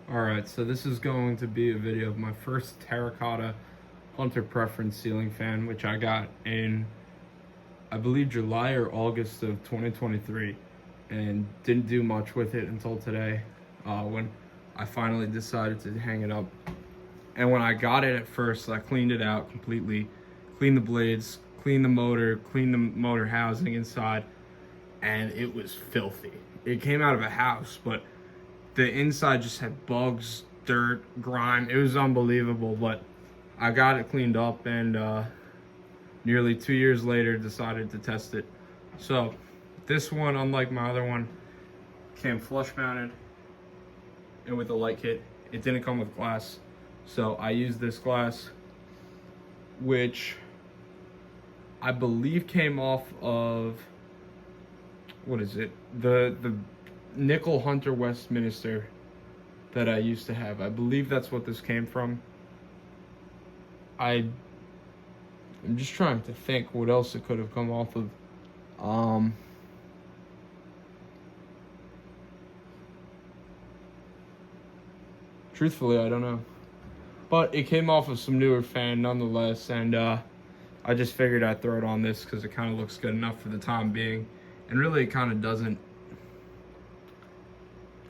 Alright, so this is going to be a video of my first terracotta Hunter Preference ceiling fan, which I got in, I believe, July or August of 2023, and didn't do much with it until today, when I finally decided to hang it up. And when I got it at first, I cleaned it out completely, cleaned the blades, cleaned the motor housing inside, and it was filthy. It came out of a house, but the inside just had bugs, dirt, grime. It was unbelievable, but I got it cleaned up, and nearly 2 years later decided to test it. So this one, unlike my other one, came flush mounted and with a light kit. It didn't come with glass, so I used this glass, which I believe came off of, what is it, the nickel Hunter Westminster that I used to have. I believe that's what this came from. I'm just trying to think what else it could have come off of. Truthfully, I don't know, but it came off of some newer fan nonetheless, and I just figured I'd throw it on this because it kind of looks good enough for the time being, and really it kind of doesn't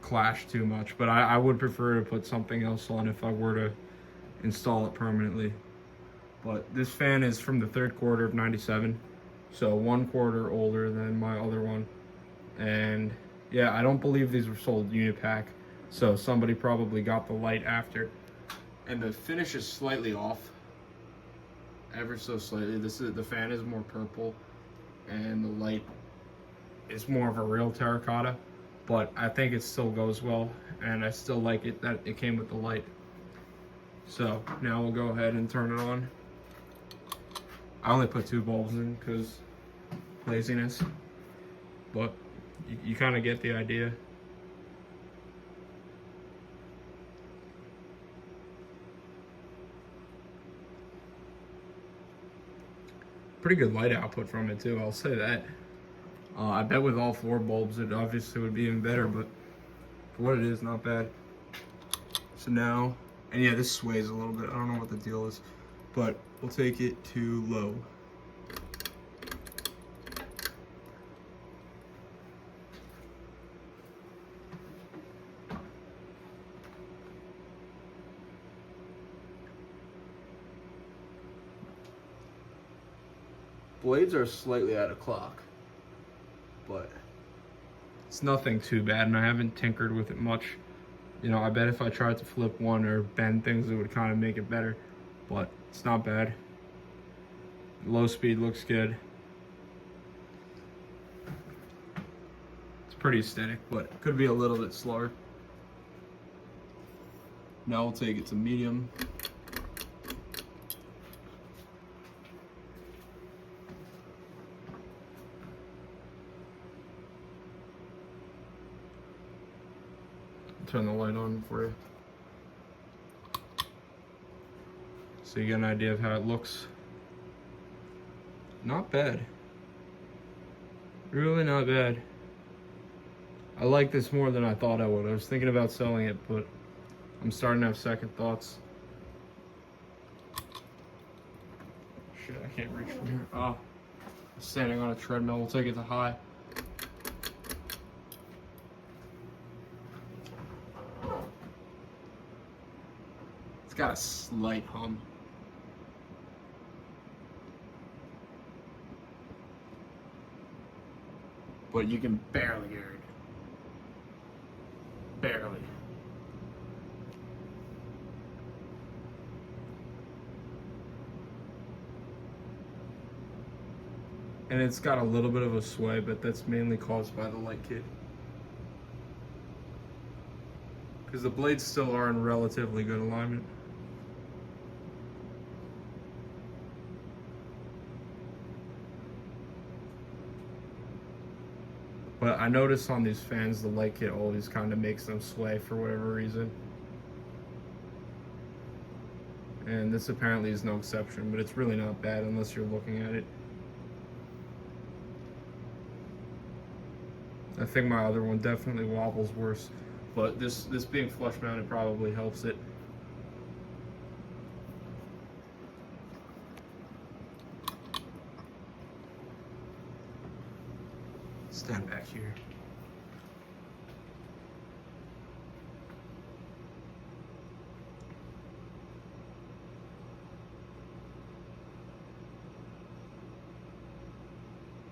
clash too much, but I would prefer to put something else on if I were to install it permanently. But this fan is from the third quarter of '97, so 1 quarter older than my other one. And yeah, I don't believe these were sold unipack, so somebody probably got the light after. And the finish is slightly off, ever so slightly. The fan is more purple, and the light is more of a real terracotta, but I think it still goes well, and I still like it that it came with the light. So now we'll go ahead and turn it on. I only put 2 bulbs in because laziness, but you kind of get the idea. Pretty good light output from it too, I'll say that. I bet with all 4 bulbs it obviously would be even better, but for what it is, not bad. So now, and yeah, this sways a little bit. I don't know what the deal is, but we'll take it to low. Blades are slightly out of clock, but it's nothing too bad, and I haven't tinkered with it much. You know, I bet if I tried to flip one or bend things, it would kind of make it better, but it's not bad. Low speed looks good. It's pretty aesthetic, but it could be a little bit slower. Now we'll take it to medium. Turn the light on for you, so you get an idea of how it looks. Not bad, really not bad. I like this more than I thought I would. I was thinking about selling it, but I'm starting to have second thoughts. Shit, I can't reach from here. Oh, I'm standing on a treadmill. We'll take it to high. Got a slight hum. But you can barely hear it. Barely. And it's got a little bit of a sway, but that's mainly caused by the light kit, because the blades still are in relatively good alignment. But I notice on these fans, the light kit always kind of makes them sway for whatever reason. And this apparently is no exception, but it's really not bad unless you're looking at it. I think my other one definitely wobbles worse. but this being flush mounted probably helps it. Stand back here.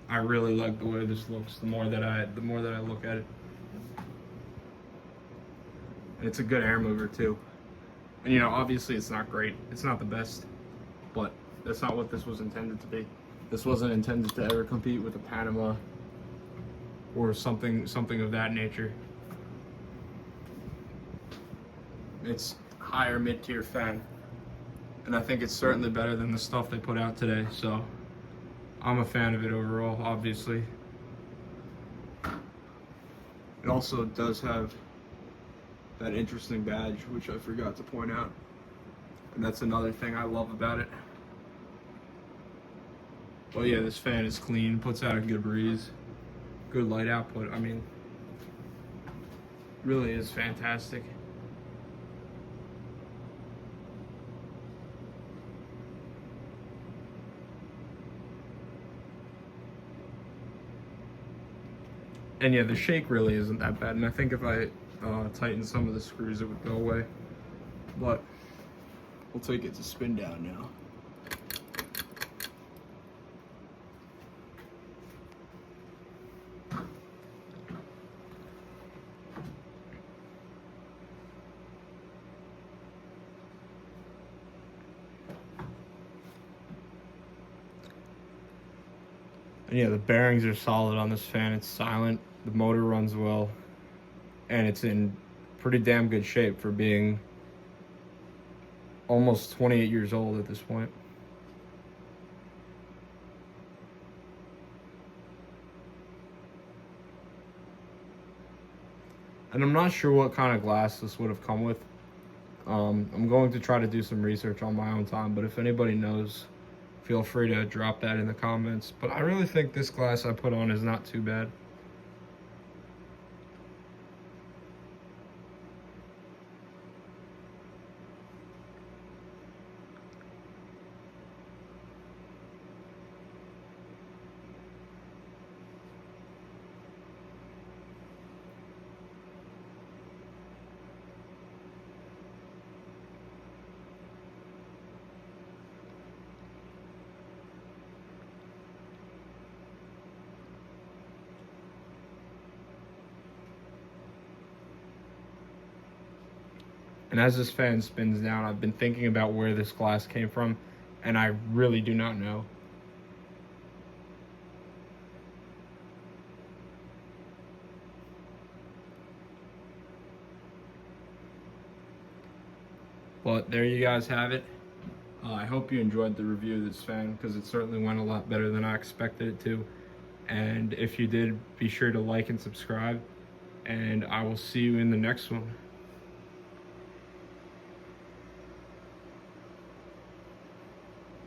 I really like the way this looks. The more that I look at it, and it's a good air mover too. And you know, obviously, it's not great. It's not the best, but that's not what this was intended to be. This wasn't intended to ever compete with a Panama or something of that nature. It's higher mid-tier fan, and I think it's certainly better than the stuff they put out today. So I'm a fan of it overall, obviously. It also does have that interesting badge, which I forgot to point out. And that's another thing I love about it. But yeah, this fan is clean, puts out a good breeze, good light output. I mean, really is fantastic. And yeah, the shake really isn't that bad. And I think if I tighten some of the screws, it would go away. But we'll take it to spin down now. And yeah, the bearings are solid on this fan. It's silent. The motor runs well. And it's in pretty damn good shape for being almost 28 years old at this point. And I'm not sure what kind of glass this would have come with. I'm going to try to do some research on my own time, but if anybody knows, feel free to drop that in the comments. But I really think this glass I put on is not too bad. And as this fan spins down, I've been thinking about where this glass came from, and I really do not know. But there you guys have it. I hope you enjoyed the review of this fan, because it certainly went a lot better than I expected it to. And if you did, be sure to like and subscribe, and I will see you in the next one.